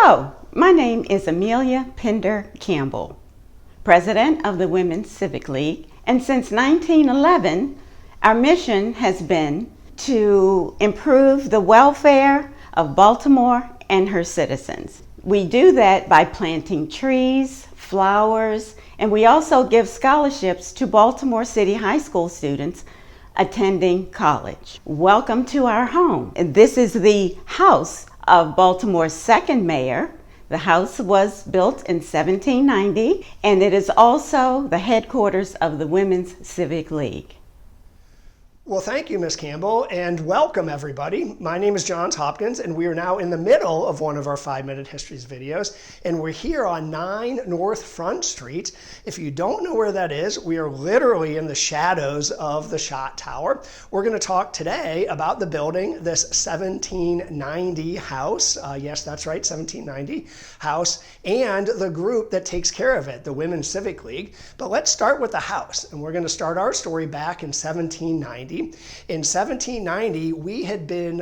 Hello, my name is Amelia Pender Campbell, President of the Women's Civic League, and since 1911, our mission has been to improve the welfare of Baltimore and her citizens. We do that by planting trees, flowers, and we also give scholarships to Baltimore City High School students attending college. Welcome to our home. This is the house of Baltimore's second mayor. The house was built in 1790, and it is also the headquarters of the Women's Civic League. Well, thank you, Ms. Campbell, and welcome, everybody. My name is Johns Hopkins, and we are now in the middle of one of our 5-Minute Histories videos, and we're here on 9 North Front Street. If you don't know where that is, we are literally in the shadows of the Shot Tower. We're going to talk today about the building, this 1790 house. Yes, that's right, 1790 house, and the group that takes care of it, the Women's Civic League. But let's start with the house, and we're going to start our story back in 1790. In 1790, we had been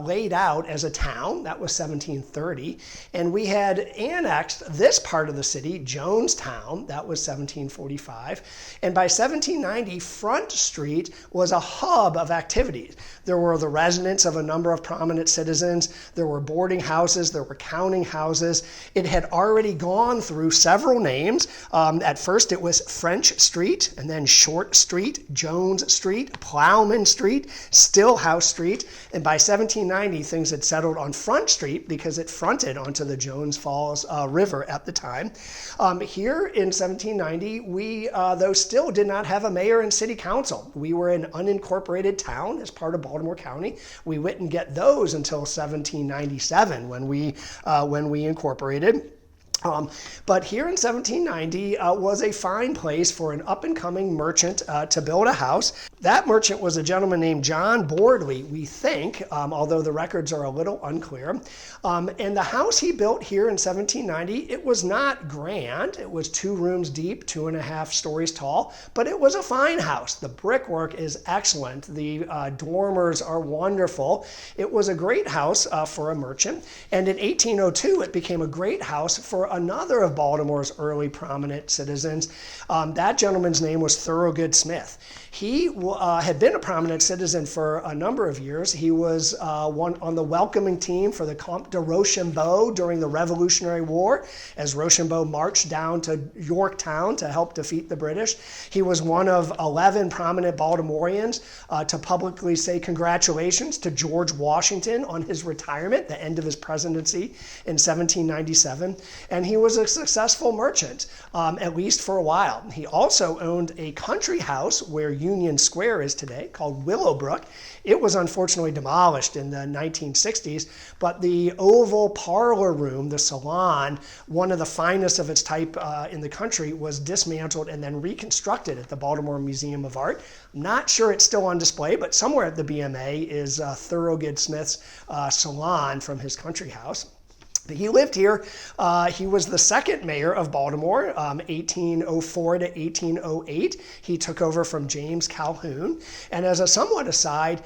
laid out as a town. That was 1730. And we had annexed this part of the city, Jonestown. That was 1745. And by 1790, Front Street was a hub of activities. There were the residence of a number of prominent citizens. There were boarding houses. There were counting houses. It had already gone through several names. At first, it was French Street, and then Short Street, Jones Street, Plowman Street, Stillhouse Street, and by 1790 things had settled on Front Street because it fronted onto the Jones Falls River at the time. Here in 1790, we though still did not have a mayor and city council. We were an unincorporated town as part of Baltimore County. We wouldn't get those until 1797 when we incorporated. But here in 1790 was a fine place for an up-and-coming merchant to build a house. That merchant was a gentleman named John Boardley, we think, although the records are a little unclear. And the house he built here in 1790, it was not grand. It was 2 rooms deep, 2.5 stories tall, but it was a fine house. The brickwork is excellent. The dormers are wonderful. It was a great house for a merchant. And in 1802, it became a great house for another of Baltimore's early prominent citizens. That gentleman's name was Thorowgood Smith. He had been a prominent citizen for a number of years. He was on the welcoming team for the Comte de Rochambeau during the Revolutionary War as Rochambeau marched down to Yorktown to help defeat the British. He was one of 11 prominent Baltimoreans to publicly say congratulations to George Washington on his retirement, the end of his presidency in 1797. And he was a successful merchant, at least for a while. He also owned a country house where Union Square is today, called Willowbrook. It was unfortunately demolished in the 1960s, but the oval parlor room, the salon, one of the finest of its type in the country, was dismantled and then reconstructed at the Baltimore Museum of Art. I'm not sure it's still on display, but somewhere at the BMA is Thorowgood Smith's salon from his country house. He lived here. He was the second mayor of Baltimore, 1804 to 1808. He took over from James Calhoun. And as a somewhat aside,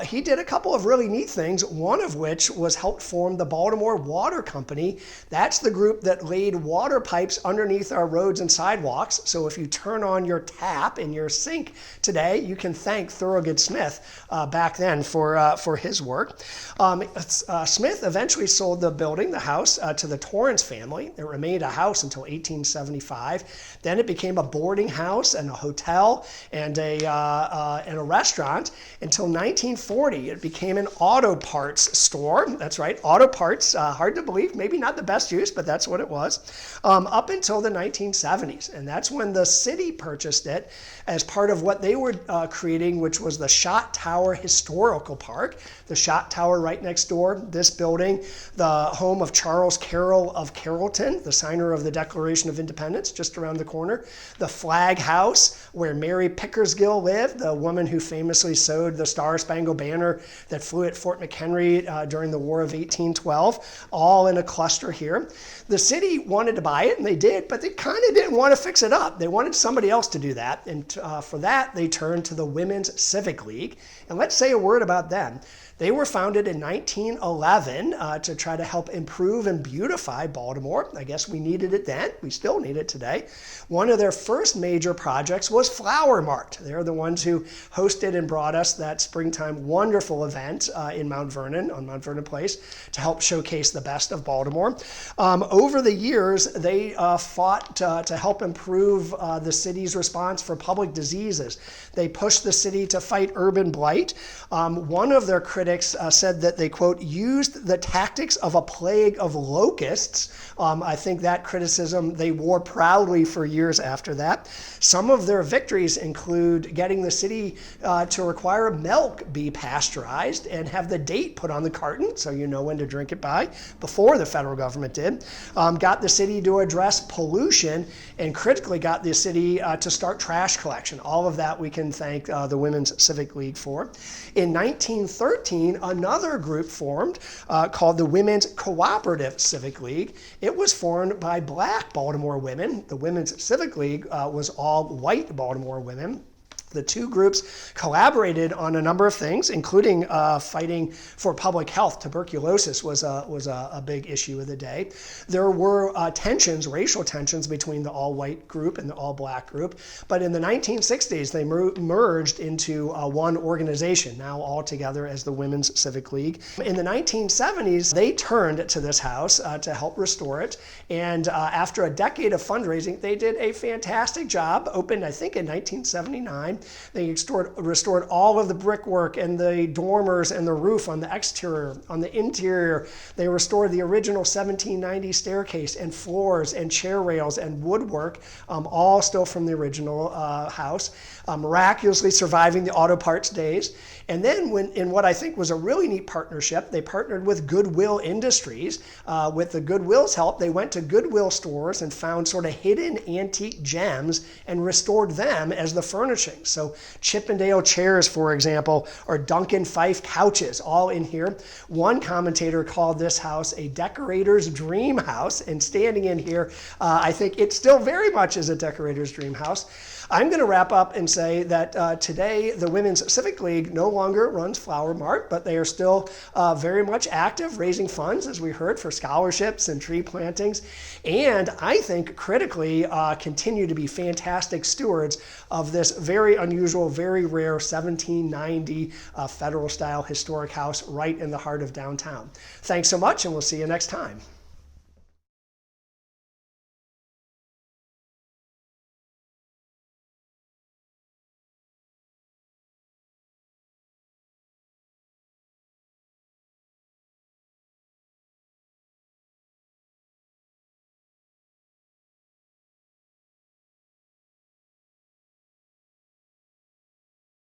he did a couple of really neat things, one of which was helped form the Baltimore Water Company. That's the group that laid water pipes underneath our roads and sidewalks. So if you turn on your tap in your sink today, you can thank Thorowgood Smith back then for his work. Smith eventually sold the building, the house, to the Torrance family. It remained a house until 1875. Then it became a boarding house and a hotel and a restaurant until 1940. It became an auto parts store. That's right, auto parts. Hard to believe, maybe not the best use, but that's what it was. Up until the 1970s, and that's when the city purchased it as part of what they were creating, which was the Shot Tower Historical Park. The Shot Tower right next door, this building, the home of Charles Carroll of Carrollton, the signer of the Declaration of Independence, just around the corner. The Flag House, where Mary Pickersgill lived, the woman who famously sewed the Star-Spangled Banner that flew at Fort McHenry during the War of 1812, all in a cluster here. The city wanted to buy it, and they did, but they kind of didn't want to fix it up. They wanted somebody else to do that, and for that, they turned to the Women's Civic League. And let's say a word about them. They were founded in 1911 to try to help improve and beautify Baltimore. I guess we needed it then. We still need it today. One of their first major projects was Flower Mart. They're the ones who hosted and brought us that springtime wonderful event in Mount Vernon, on Mount Vernon Place, to help showcase the best of Baltimore. Over the years, they fought to help improve the city's response for public diseases. They pushed the city to fight urban blight. One of their critics said that they, quote, used the tactics of a plague of locusts. I think that criticism they wore proudly for years after that. Some of their victories include getting the city to require milk be pasteurized and have the date put on the carton so you know when to drink it by, before the federal government did. Got the city to address pollution, and critically got the city to start trash collection. All of that we can thank the Women's Civic League for. In 1913, another group formed called the Women's Cooperative Civic League. It was formed by black Baltimore women. The Women's Civic League was all white Baltimore women. The two groups collaborated on a number of things, including fighting for public health. Tuberculosis was a big issue of the day. There were tensions, racial tensions, between the all-white group and the all-black group. But in the 1960s, they merged into one organization, now all together as the Women's Civic League. In the 1970s, they turned to this house to help restore it. And after a decade of fundraising, they did a fantastic job. Opened, I think, in 1979. They restored all of the brickwork and the dormers and the roof on the exterior. On the interior, they restored the original 1790 staircase and floors and chair rails and woodwork, all still from the original house, miraculously surviving the auto parts days. And then in what I think was a really neat partnership, they partnered with Goodwill Industries. With the Goodwill's help, they went to Goodwill stores and found sort of hidden antique gems and restored them as the furnishings. So Chippendale chairs, for example, or Duncan Fife couches, all in here. One commentator called this house a decorator's dream house, and standing in here, I think it still very much is a decorator's dream house. I'm going to wrap up and say that today the Women's Civic League no longer runs Flower Mart, but they are still very much active, raising funds, as we heard, for scholarships and tree plantings, and I think critically continue to be fantastic stewards of this very unusual, very rare 1790 federal-style historic house right in the heart of downtown. Thanks so much, and we'll see you next time.